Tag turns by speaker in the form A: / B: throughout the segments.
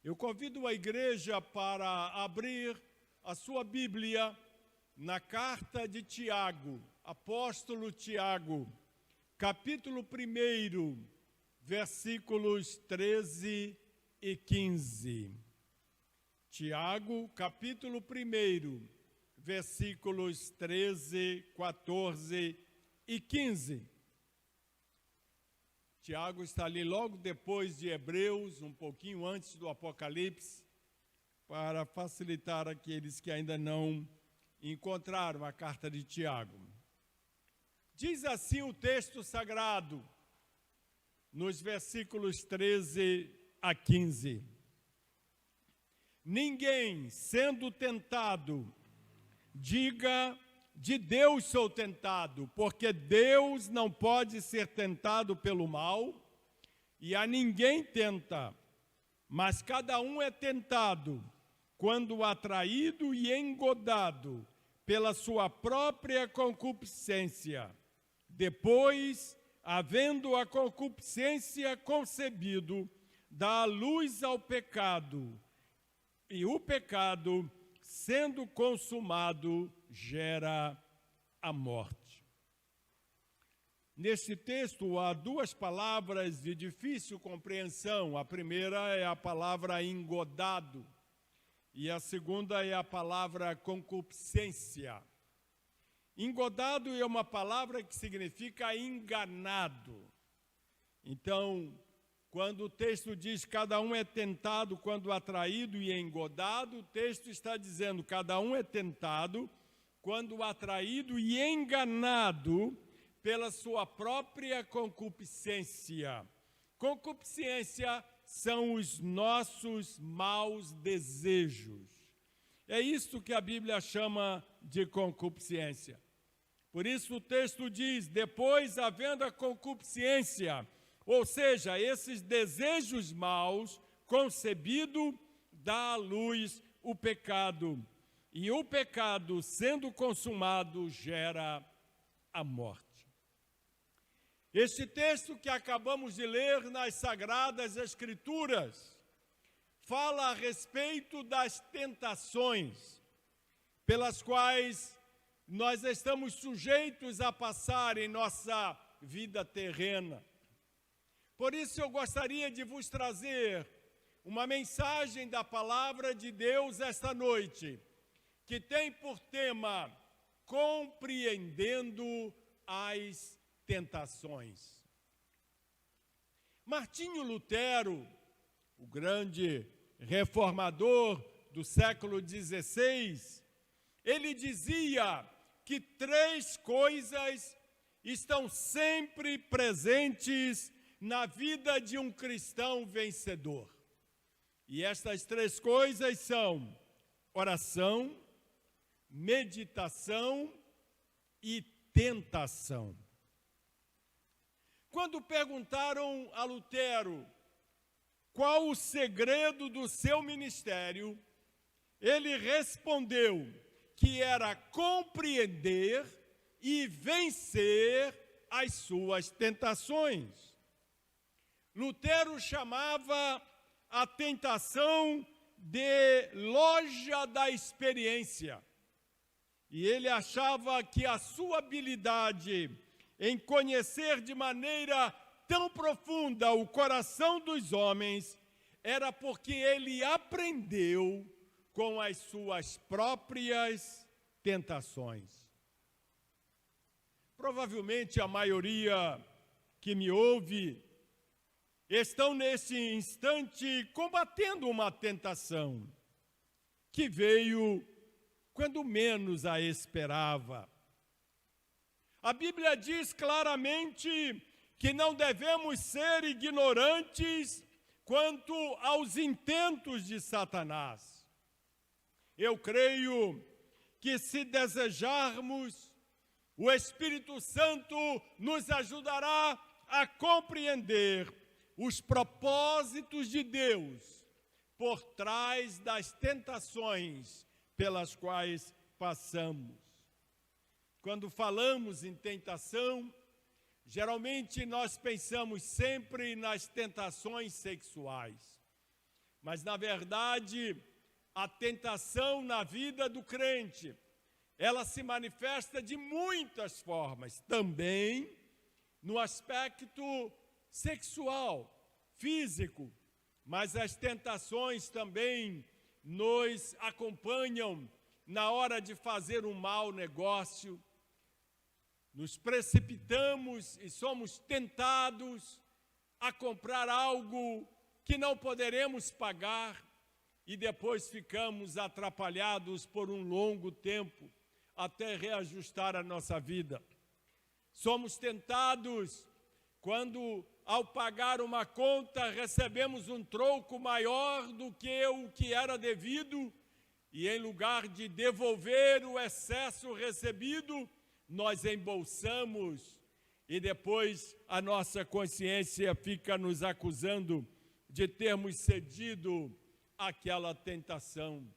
A: Eu convido a igreja para abrir a sua Bíblia na carta de Tiago, apóstolo Tiago, capítulo 1, versículos 13 e 15. Tiago, capítulo 1, versículos 13, 14 e 15. Tiago está ali logo depois de Hebreus, um pouquinho antes do Apocalipse, para facilitar aqueles que ainda não encontraram a carta de Tiago. Diz assim o texto sagrado, nos versículos 13 a 15. Ninguém, sendo tentado, diga: de Deus sou tentado, porque Deus não pode ser tentado pelo mal, e a ninguém tenta, mas cada um é tentado quando atraído e engodado pela sua própria concupiscência. Depois, havendo a concupiscência concebido, dá luz ao pecado, e o pecado, sendo consumado, gera a morte. Neste texto há duas palavras de difícil compreensão. A primeira é a palavra engodado e a segunda é a palavra concupiscência. Engodado é uma palavra que significa enganado. Então, quando o texto diz cada um é tentado quando atraído e engodado, o texto está dizendo cada um é tentado quando atraído e enganado pela sua própria concupiscência. Concupiscência são os nossos maus desejos. É isso que a Bíblia chama de concupiscência. Por isso o texto diz: depois, havendo a concupiscência, ou seja, esses desejos maus concebido, dá à luz o pecado. E o pecado, sendo consumado, gera a morte. Este texto que acabamos de ler nas Sagradas Escrituras fala a respeito das tentações pelas quais nós estamos sujeitos a passar em nossa vida terrena. Por isso eu gostaria de vos trazer uma mensagem da Palavra de Deus esta noite, que tem por tema compreendendo as tentações. Martinho Lutero, o grande reformador do século XVI, ele dizia que três coisas estão sempre presentes na vida de um cristão vencedor. E estas três coisas são oração, meditação e tentação. Quando perguntaram a Lutero qual o segredo do seu ministério, ele respondeu que era compreender e vencer as suas tentações. Lutero chamava a tentação de loja da experiência. E ele achava que a sua habilidade em conhecer de maneira tão profunda o coração dos homens era porque ele aprendeu com as suas próprias tentações. Provavelmente a maioria que me ouve estão nesse instante combatendo uma tentação que veio quando menos a esperava. A Bíblia diz claramente que não devemos ser ignorantes quanto aos intentos de Satanás. Eu creio que se desejarmos, o Espírito Santo nos ajudará a compreender os propósitos de Deus por trás das tentações pelas quais passamos. Quando falamos em tentação, geralmente nós pensamos sempre nas tentações sexuais. Mas, na verdade, a tentação na vida do crente, ela se manifesta de muitas formas, também no aspecto sexual, físico, mas as tentações também nos acompanham na hora de fazer um mau negócio. Nos precipitamos e somos tentados a comprar algo que não poderemos pagar e depois ficamos atrapalhados por um longo tempo até reajustar a nossa vida. Somos tentados quando, ao pagar uma conta, recebemos um troco maior do que o que era devido e, em lugar de devolver o excesso recebido, nós embolsamos e depois a nossa consciência fica nos acusando de termos cedido àquela tentação.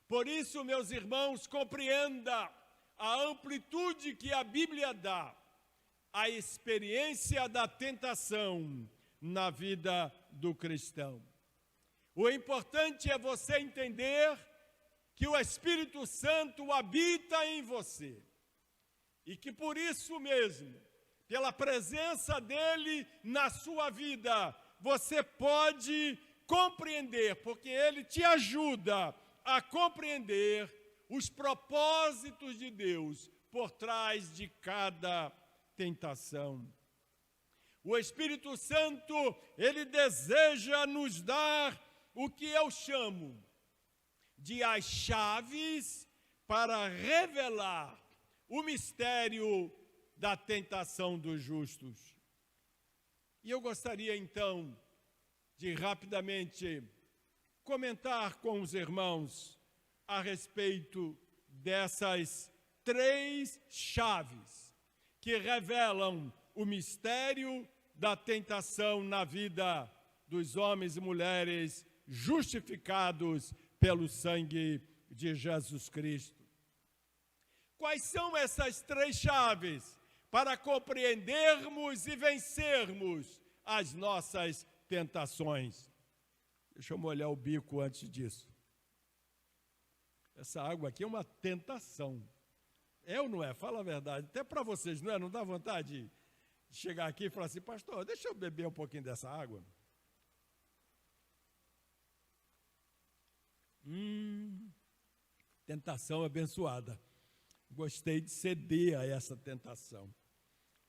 A: Por isso, meus irmãos, compreenda a amplitude que a Bíblia dá à experiência da tentação na vida do cristão. O importante é você entender que o Espírito Santo habita em você e que por isso mesmo, pela presença dele na sua vida, você pode compreender, porque ele te ajuda a compreender os propósitos de Deus por trás de cada tentação. O Espírito Santo, ele deseja nos dar o que eu chamo de as chaves para revelar o mistério da tentação dos justos. E eu gostaria então de rapidamente comentar com os irmãos a respeito dessas 3 chaves que revelam o mistério da tentação na vida dos homens e mulheres justificados pelo sangue de Jesus Cristo. Quais são essas 3 chaves para compreendermos e vencermos as nossas tentações? Deixa eu molhar o bico antes disso. Essa água aqui é uma tentação. É ou não é? Fala a verdade. Até para vocês, não é? Não dá vontade de chegar aqui e falar assim, pastor, deixa eu beber um pouquinho dessa água. Tentação abençoada. Gostei de ceder a essa tentação.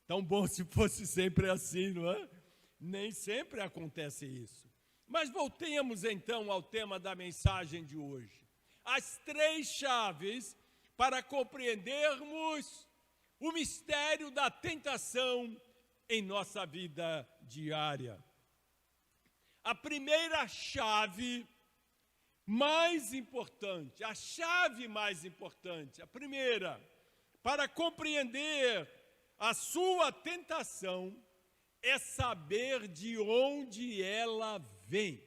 A: Tão bom se fosse sempre assim, não é? Nem sempre acontece isso. Mas voltemos então ao tema da mensagem de hoje. As 3 chaves para compreendermos o mistério da tentação em nossa vida diária. A primeira chave mais importante, a chave mais importante, a primeira, para compreender a sua tentação, é saber de onde ela vem.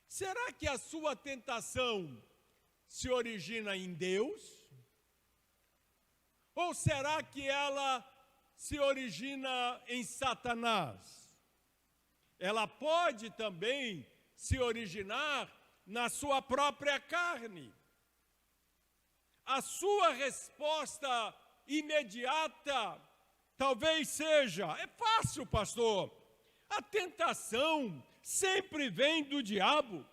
A: Será que a sua tentação se origina em Deus? Ou será que ela se origina em Satanás? Ela pode também se originar na sua própria carne. A sua resposta imediata talvez seja, é fácil, pastor, a tentação sempre vem do diabo,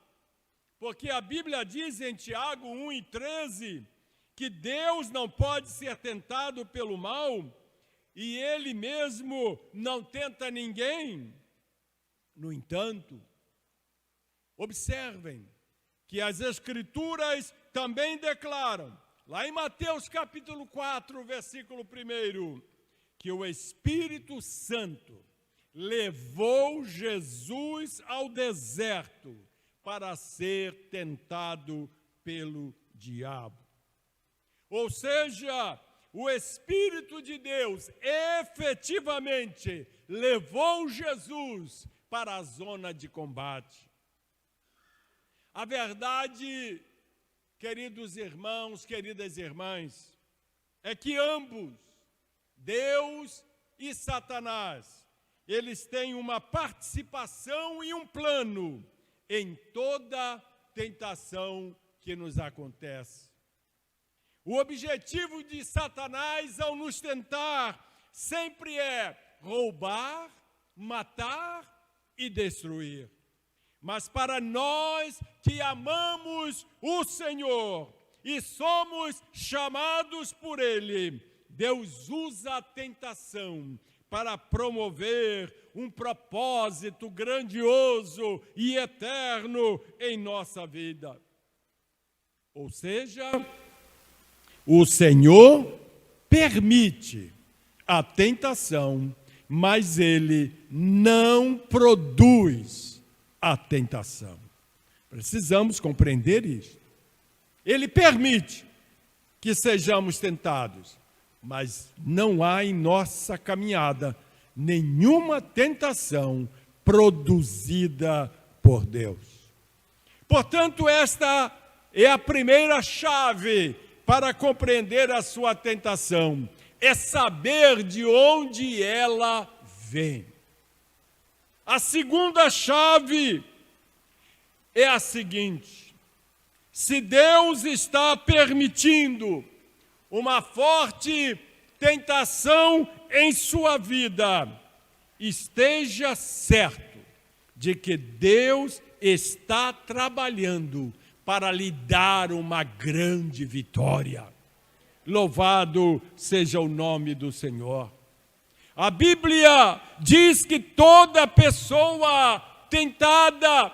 A: porque a Bíblia diz em Tiago 1:13 que Deus não pode ser tentado pelo mal e ele mesmo não tenta ninguém. No entanto, observem que as Escrituras também declaram, lá em Mateus capítulo 4, versículo 1, que o Espírito Santo levou Jesus ao deserto para ser tentado pelo diabo. Ou seja, o Espírito de Deus efetivamente levou Jesus para a zona de combate. A verdade, queridos irmãos, queridas irmãs, é que ambos, Deus e Satanás, eles têm uma participação e um plano em toda tentação que nos acontece. O objetivo de Satanás ao nos tentar sempre é roubar, matar e destruir. Mas para nós que amamos o Senhor e somos chamados por Ele, Deus usa a tentação para promover um propósito grandioso e eterno em nossa vida. Ou seja, o Senhor permite a tentação, mas Ele não produz a tentação. Precisamos compreender isso. Ele permite que sejamos tentados, mas não há em nossa caminhada nenhuma tentação produzida por Deus. Portanto, esta é a primeira chave para compreender a sua tentação, é saber de onde ela vem. A segunda chave é a seguinte: se Deus está permitindo uma forte tentação em sua vida, esteja certo de que Deus está trabalhando para lhe dar uma grande vitória. Louvado seja o nome do Senhor. A Bíblia diz que toda pessoa tentada,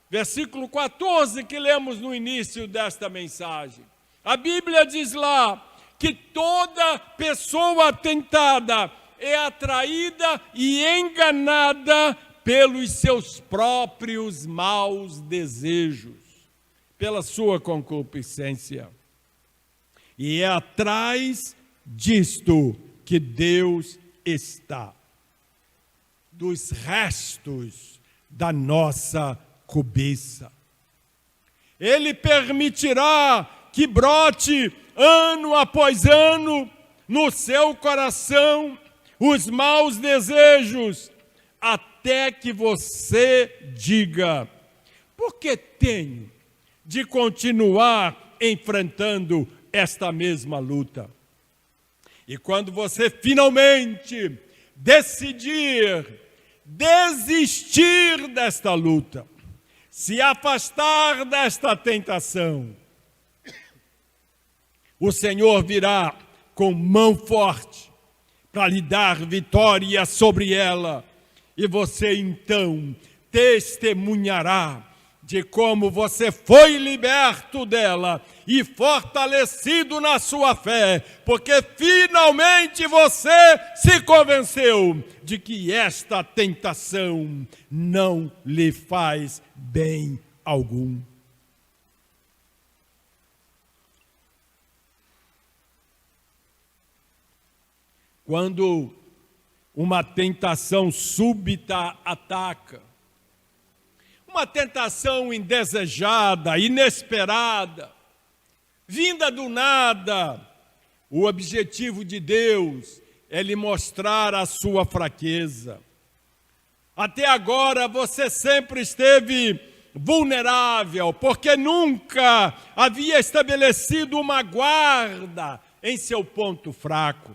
A: versículo 14 que lemos no início desta mensagem, a Bíblia diz lá que toda pessoa tentada é atraída e enganada pelos seus próprios maus desejos, pela sua concupiscência. E é atrás disto que Deus está, dos restos da nossa cobiça. Ele permitirá que brote ano após ano no seu coração os maus desejos, até que você diga: por que tenho de continuar enfrentando esta mesma luta? E quando você finalmente decidir desistir desta luta, se afastar desta tentação, o Senhor virá com mão forte para lhe dar vitória sobre ela, e você então testemunhará de como você foi liberto dela e fortalecido na sua fé, porque finalmente você se convenceu de que esta tentação não lhe faz bem algum. Quando uma tentação súbita ataca, uma tentação indesejada, inesperada, vinda do nada, o objetivo de Deus é lhe mostrar a sua fraqueza. Até agora você sempre esteve vulnerável, porque nunca havia estabelecido uma guarda em seu ponto fraco,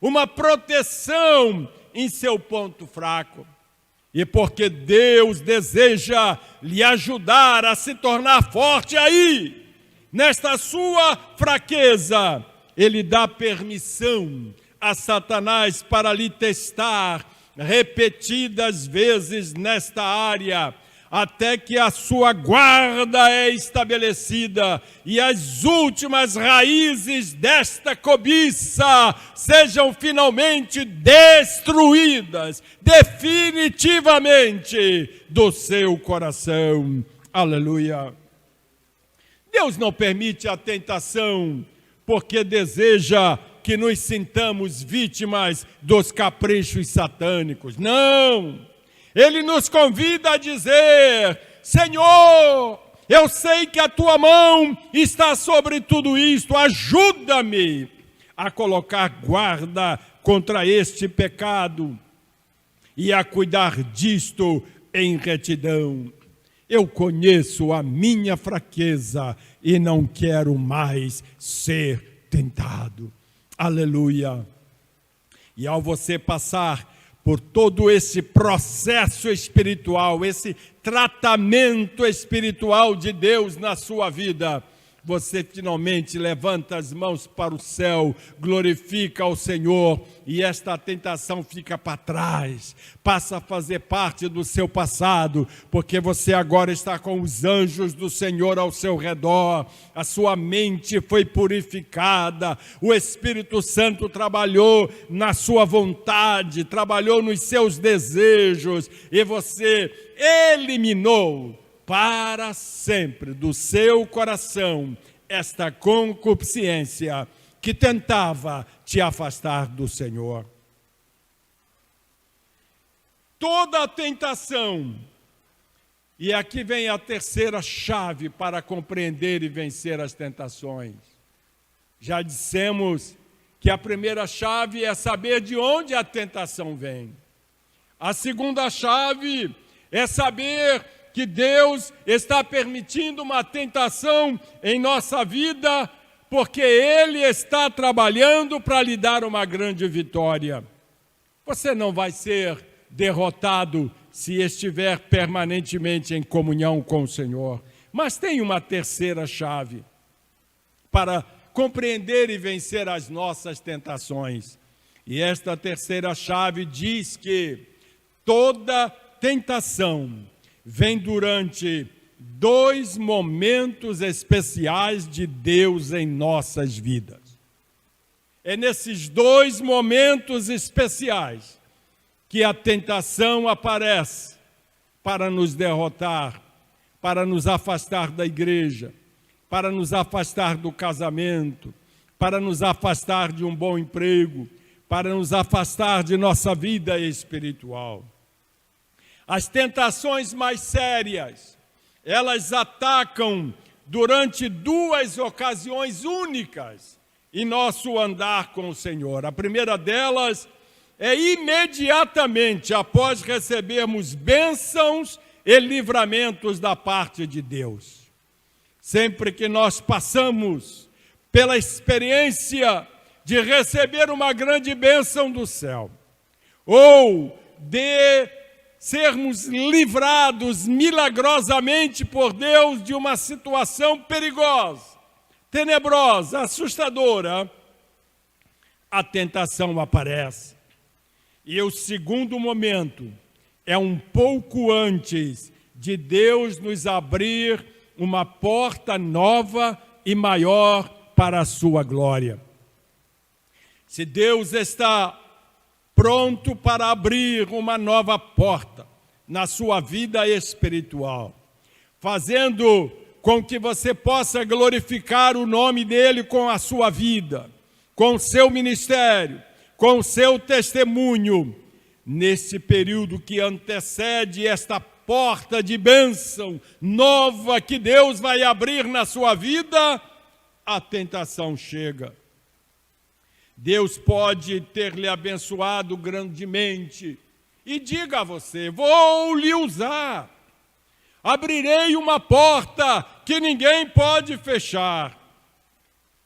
A: uma proteção em seu ponto fraco. E porque Deus deseja lhe ajudar a se tornar forte aí, nesta sua fraqueza, Ele dá permissão a Satanás para lhe testar repetidas vezes nesta área, até que a sua guarda é estabelecida e as últimas raízes desta cobiça sejam finalmente destruídas definitivamente do seu coração. Aleluia! Deus não permite a tentação porque deseja que nos sintamos vítimas dos caprichos satânicos. Não! Ele nos convida a dizer: Senhor, eu sei que a tua mão está sobre tudo isto, ajuda-me a colocar guarda contra este pecado. e a cuidar disto em retidão. Eu conheço a minha fraqueza e não quero mais ser tentado. Aleluia! E ao você passar por todo esse processo espiritual, esse tratamento espiritual de Deus na sua vida, você finalmente levanta as mãos para o céu, glorifica ao Senhor, e esta tentação fica para trás, passa a fazer parte do seu passado, porque você agora está com os anjos do Senhor ao seu redor, a sua mente foi purificada, o Espírito Santo trabalhou na sua vontade, trabalhou nos seus desejos, e você eliminou para sempre do seu coração esta concupiscência que tentava te afastar do Senhor. Toda a tentação, e aqui vem a terceira chave para compreender e vencer as tentações. Já dissemos que a primeira chave é saber de onde a tentação vem. A segunda chave é saber que Deus está permitindo uma tentação em nossa vida, porque Ele está trabalhando para lhe dar uma grande vitória. Você não vai ser derrotado se estiver permanentemente em comunhão com o Senhor. Mas tem uma terceira chave para compreender e vencer as nossas tentações. E esta terceira chave diz que toda tentação vem durante 2 momentos especiais de Deus em nossas vidas. É nesses 2 momentos especiais que a tentação aparece para nos derrotar, para nos afastar da igreja, para nos afastar do casamento, para nos afastar de um bom emprego, para nos afastar de nossa vida espiritual. As tentações mais sérias, elas atacam durante 2 ocasiões únicas em nosso andar com o Senhor. A primeira delas é imediatamente após recebermos bênçãos e livramentos da parte de Deus. Sempre que nós passamos pela experiência de receber uma grande bênção do céu, ou de sermos livrados milagrosamente por Deus de uma situação perigosa, tenebrosa, assustadora, a tentação aparece. E o segundo momento é um pouco antes de Deus nos abrir uma porta nova e maior para a sua glória. Se Deus está pronto para abrir uma nova porta na sua vida espiritual, fazendo com que você possa glorificar o nome dele com a sua vida, com o seu ministério, com o seu testemunho, nesse período que antecede esta porta de bênção nova que Deus vai abrir na sua vida, a tentação chega. Deus pode ter lhe abençoado grandemente e diga a você: vou lhe usar, abrirei uma porta que ninguém pode fechar.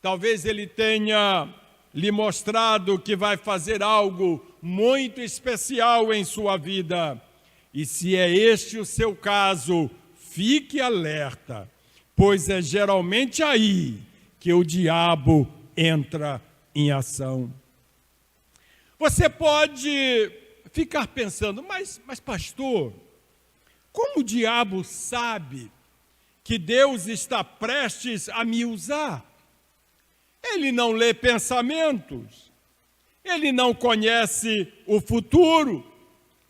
A: Talvez Ele tenha lhe mostrado que vai fazer algo muito especial em sua vida. E se é este o seu caso, fique alerta, pois é geralmente aí que o diabo entra em ação. Você pode ficar pensando, mas pastor, como o diabo sabe que Deus está prestes a me usar? Ele não lê pensamentos, ele não conhece o futuro.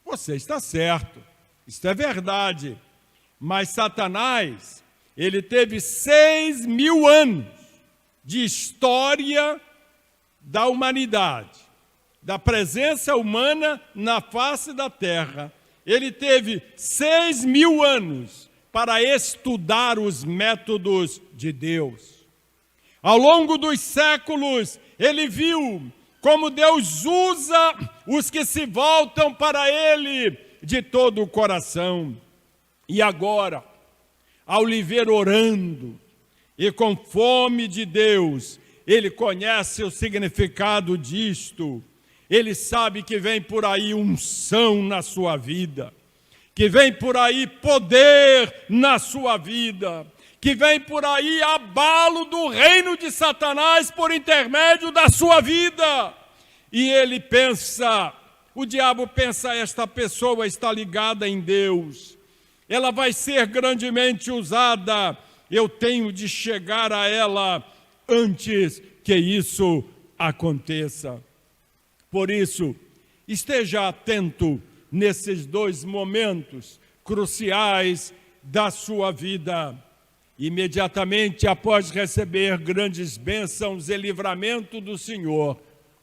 A: Você está certo, isso é verdade, mas Satanás, ele teve 6.000 anos de história da humanidade, da presença humana na face da terra. Ele teve 6.000 anos para estudar os métodos de Deus. Ao longo dos séculos, ele viu como Deus usa os que se voltam para Ele de todo o coração. E agora, ao lhe ver orando e com fome de Deus, ele conhece o significado disto. Ele sabe que vem por aí unção na sua vida, que vem por aí poder na sua vida, que vem por aí abalo do reino de Satanás por intermédio da sua vida. E ele pensa, o diabo pensa, esta pessoa está ligada em Deus, ela vai ser grandemente usada, eu tenho de chegar a ela antes que isso aconteça. Por isso, esteja atento nesses dois momentos cruciais da sua vida. Imediatamente após receber grandes bênçãos e livramento do Senhor,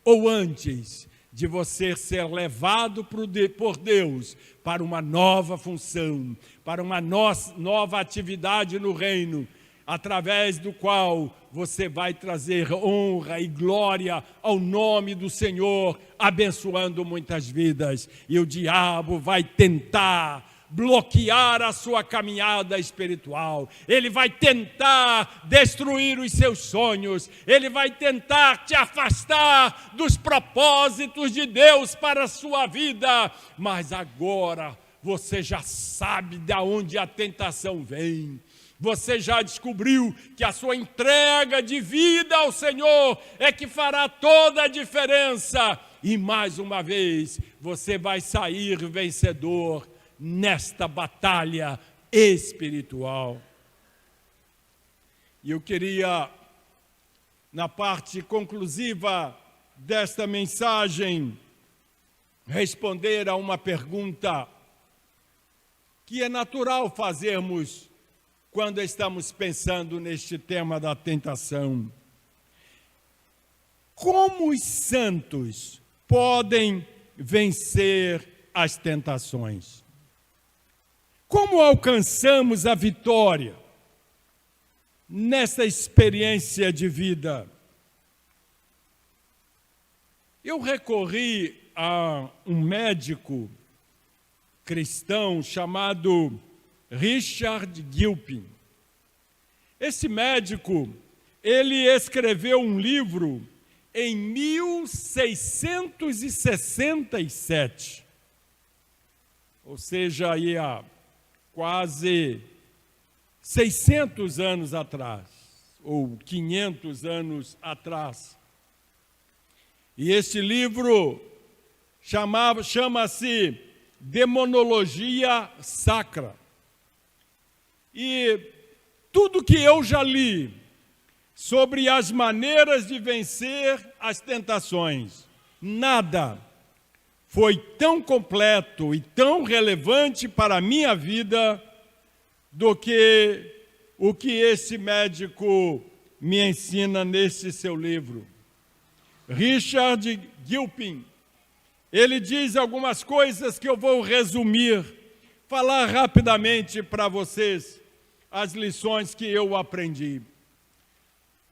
A: ou antes de você ser levado por Deus para uma nova função, para uma nova atividade no reino, através do qual você vai trazer honra e glória ao nome do Senhor, abençoando muitas vidas. E o diabo vai tentar bloquear a sua caminhada espiritual, ele vai tentar destruir os seus sonhos, ele vai tentar te afastar dos propósitos de Deus para a sua vida, mas agora você já sabe de onde a tentação vem. Você já descobriu que a sua entrega de vida ao Senhor é que fará toda a diferença. E mais uma vez, você vai sair vencedor nesta batalha espiritual. E eu queria, na parte conclusiva desta mensagem, responder a uma pergunta que é natural fazermos quando estamos pensando neste tema da tentação. Como os santos podem vencer as tentações? Como alcançamos a vitória nessa experiência de vida? Eu recorri a um médico cristão chamado Richard Gilpin. Esse médico, ele escreveu um livro em 1667, ou seja, aí há quase 600 anos atrás, ou 500 anos atrás. E este livro chama-se Demonologia Sacra. E tudo que eu já li sobre as maneiras de vencer as tentações, nada foi tão completo e tão relevante para a minha vida do que o que esse médico me ensina nesse seu livro. Richard Gilpin, ele diz algumas coisas que eu vou resumir, falar rapidamente para vocês as lições que eu aprendi.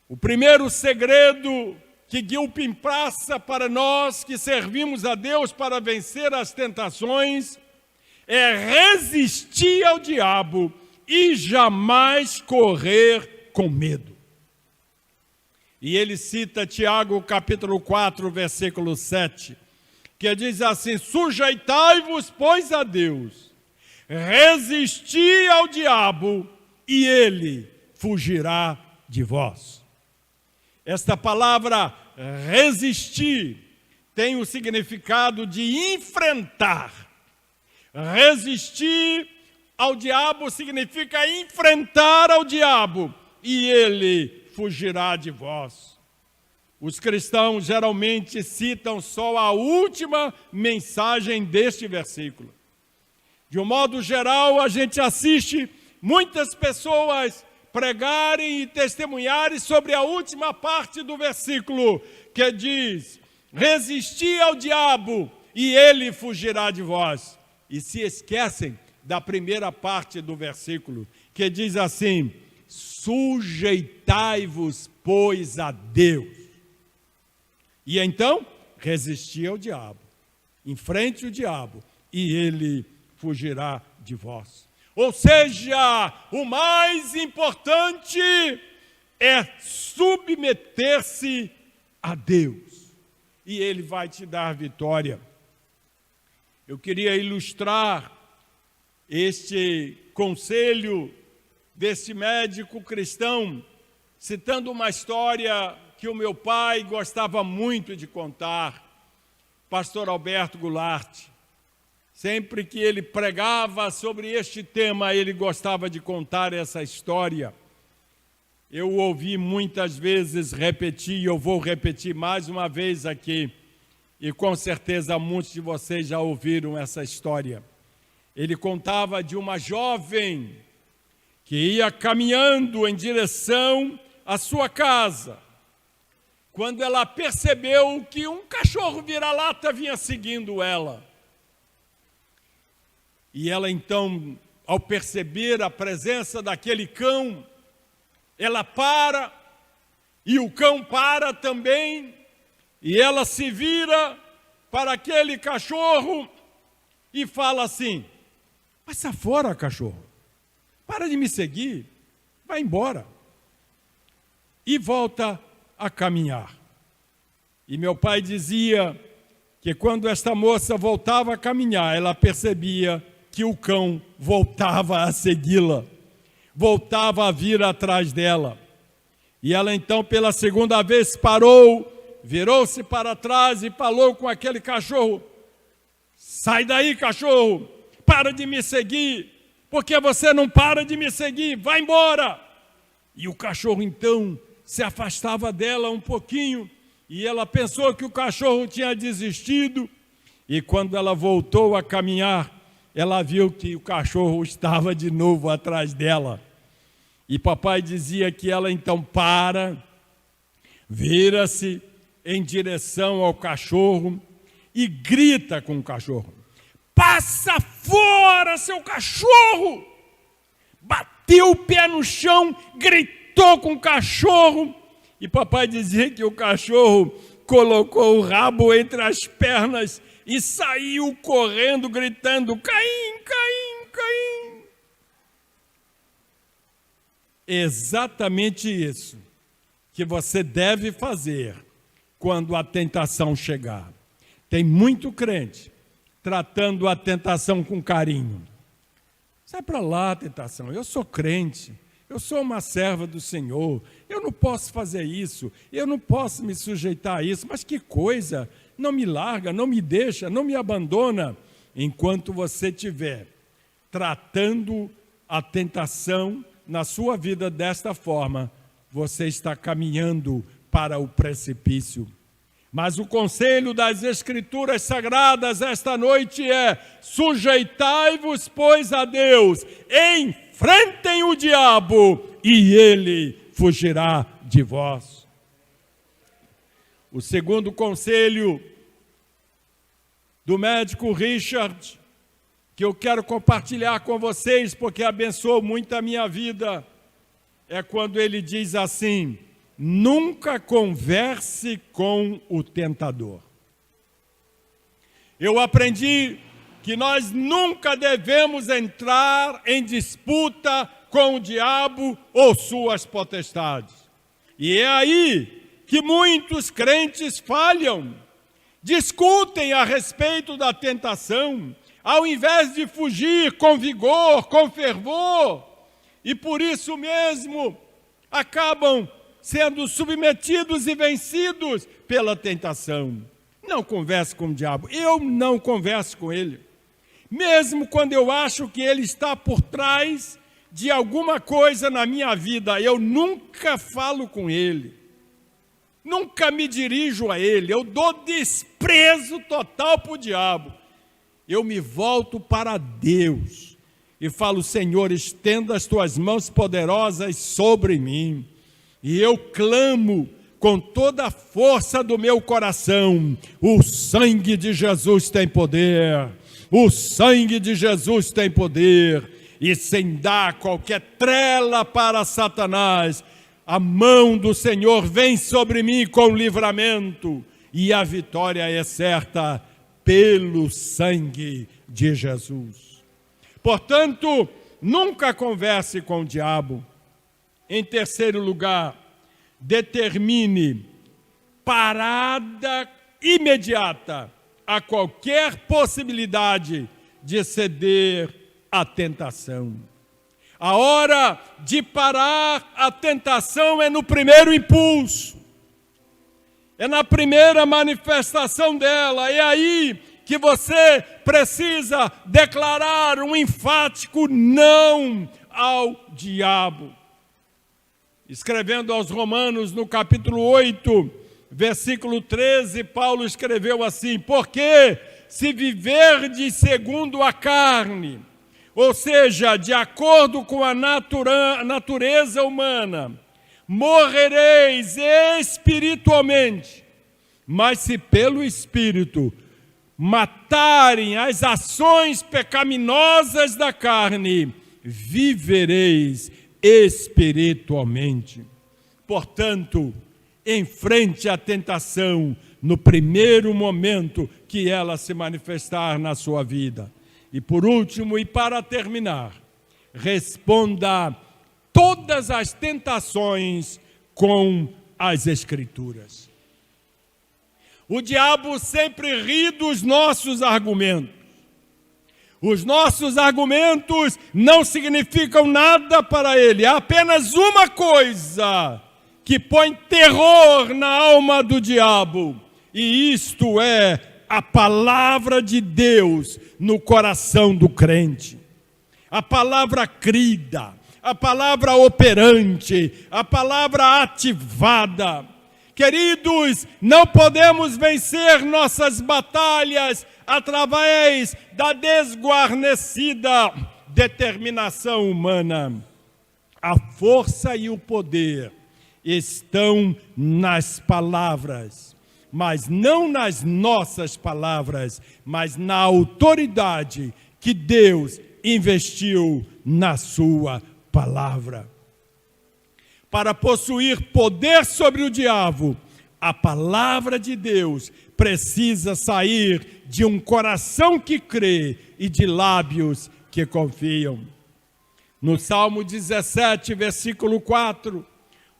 A: O primeiro segredo que Gilpin passa para nós que servimos a Deus para vencer as tentações é resistir ao diabo e jamais correr com medo. E ele cita Tiago capítulo 4, versículo 7, que diz assim: sujeitai-vos, pois, a Deus, resisti ao diabo e ele fugirá de vós. Esta palavra resistir tem o significado de enfrentar. Resistir ao diabo significa enfrentar ao diabo e ele fugirá de vós. Os cristãos geralmente citam só a última mensagem deste versículo. De um modo geral, a gente assiste muitas pessoas pregarem e testemunharem sobre a última parte do versículo, que diz: resisti ao diabo e ele fugirá de vós. E se esquecem da primeira parte do versículo, que diz assim: sujeitai-vos, pois, a Deus. E então, Resisti ao diabo, enfrente o diabo, e ele fugirá de vós. Ou seja, o mais importante é submeter-se a Deus, e Ele vai te dar vitória. Eu queria ilustrar este conselho deste médico cristão, citando uma história que o meu pai gostava muito de contar, pastor Alberto Goulart. Sempre que ele pregava sobre este tema, ele gostava de contar essa história. Eu ouvi muitas vezes repetir, eu vou repetir mais uma vez aqui, e com certeza muitos de vocês já ouviram essa história. Ele contava de uma jovem que ia caminhando em direção à sua casa, quando ela percebeu que um cachorro vira-lata vinha seguindo ela. E ela então, ao perceber a presença daquele cão, ela para, e o cão para também, e ela se vira para aquele cachorro e fala assim: passa fora, cachorro, para de me seguir, vai embora. E volta a caminhar. E meu pai dizia que quando esta moça voltava a caminhar, ela percebia que o cão voltava a segui-la, voltava a vir atrás dela. E ela então, pela segunda vez, parou, virou-se para trás e falou com aquele cachorro: sai daí, cachorro, para de me seguir, porque você não para de me seguir, vai embora. E o cachorro então se afastava dela um pouquinho, e ela pensou que o cachorro tinha desistido, e quando ela voltou a caminhar, ela viu que o cachorro estava de novo atrás dela. E papai dizia que ela então para, vira-se em direção ao cachorro e grita com o cachorro: passa fora, seu cachorro! Bateu o pé no chão, gritou com o cachorro, e papai dizia que o cachorro colocou o rabo entre as pernas e saiu correndo, gritando: Caim, Caim, Caim. Exatamente isso que você deve fazer quando a tentação chegar. Tem muito crente tratando a tentação com carinho. Sai para lá, tentação, eu sou crente, eu sou uma serva do Senhor, eu não posso fazer isso, eu não posso me sujeitar a isso, mas que coisa, não me larga, não me deixa, não me abandona. Enquanto você estiver tratando a tentação na sua vida desta forma, você está caminhando para o precipício. Mas o conselho das Escrituras Sagradas esta noite é: sujeitai-vos, pois, a Deus, enfrentem o diabo e ele fugirá de vós. O segundo conselho do médico Richard, que eu quero compartilhar com vocês, porque abençoou muito a minha vida, é quando ele diz assim: nunca converse com o tentador. Eu aprendi que nós nunca devemos entrar em disputa com o diabo ou suas potestades. E é aí que muitos crentes falham, discutem a respeito da tentação, ao invés de fugir com vigor, com fervor, e por isso mesmo acabam sendo submetidos e vencidos pela tentação. Não converse com o diabo, eu não converso com ele. Mesmo quando eu acho que ele está por trás de alguma coisa na minha vida, eu nunca falo com ele, nunca me dirijo a ele, eu dou desprezo total para o diabo. Eu me volto para Deus e falo: Senhor, estenda as tuas mãos poderosas sobre mim. E eu clamo com toda a força do meu coração: o sangue de Jesus tem poder, o sangue de Jesus tem poder. E sem dar qualquer trela para Satanás, a mão do Senhor vem sobre mim com livramento. e a vitória é certa pelo sangue de Jesus. Portanto, nunca converse com o diabo. Em terceiro lugar, determine parada imediata a qualquer possibilidade de ceder à tentação. A hora de parar a tentação é no primeiro impulso, é na primeira manifestação dela. É aí que você precisa declarar um enfático não ao diabo. Escrevendo aos Romanos, no capítulo 8, versículo 13, Paulo escreveu assim: porque se viverdes segundo a carne, ou seja, de acordo com a natureza humana, morrereis espiritualmente. Mas se pelo Espírito matarem as ações pecaminosas da carne, vivereis espiritualmente. Portanto, enfrente a tentação no primeiro momento que ela se manifestar na sua vida. E por último, e para terminar, responda todas as tentações com as Escrituras. O diabo sempre ri dos nossos argumentos. Os nossos argumentos não significam nada para ele. Há apenas uma coisa que põe terror na alma do diabo, e isto é a palavra de Deus no coração do crente. A palavra crida, a palavra operante, a palavra ativada. Queridos, não podemos vencer nossas batalhas através da desguarnecida determinação humana. A força e o poder estão nas palavras, mas não nas nossas palavras, mas na autoridade que Deus investiu na sua palavra. Para possuir poder sobre o diabo, a palavra de Deus precisa sair de um coração que crê e de lábios que confiam. No Salmo 17, versículo 4,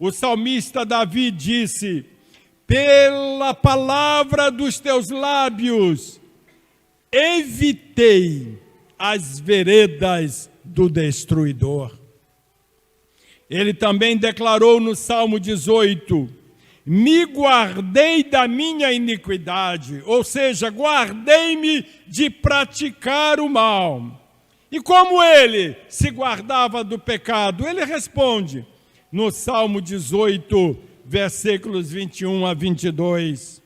A: o salmista Davi disse: pela palavra dos teus lábios, evitei as veredas do destruidor. Ele também declarou no Salmo 18: me guardei da minha iniquidade, ou seja, guardei-me de praticar o mal. E como ele se guardava do pecado? Ele responde no Salmo 18, versículos 21 a 22,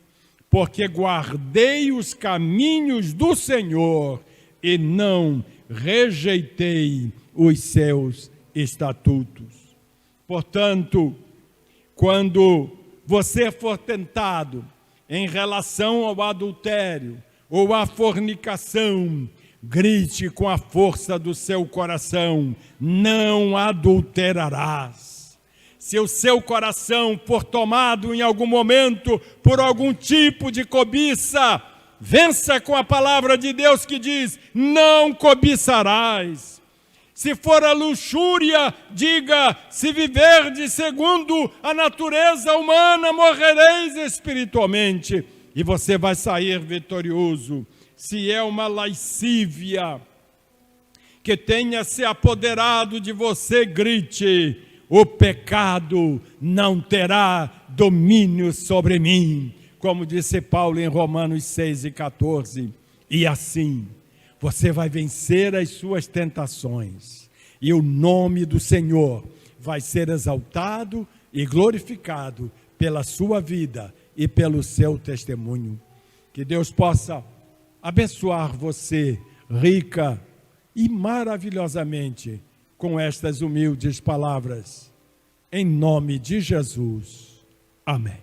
A: porque guardei os caminhos do Senhor e não rejeitei os seus estatutos. Portanto, quando você for tentado em relação ao adultério ou à fornicação, grite com a força do seu coração: não adulterarás. Se o seu coração for tomado em algum momento por algum tipo de cobiça, vença com a palavra de Deus que diz: não cobiçarás. Se for a luxúria, diga: se viverdes segundo a natureza humana, morrereis espiritualmente. E você vai sair vitorioso. Se é uma lascívia que tenha se apoderado de você, grite: o pecado não terá domínio sobre mim, como disse Paulo em Romanos 6 e 14. E assim, você vai vencer as suas tentações, e o nome do Senhor vai ser exaltado e glorificado pela sua vida e pelo seu testemunho. Que Deus possa abençoar você rica e maravilhosamente com estas humildes palavras. Em nome de Jesus. Amém.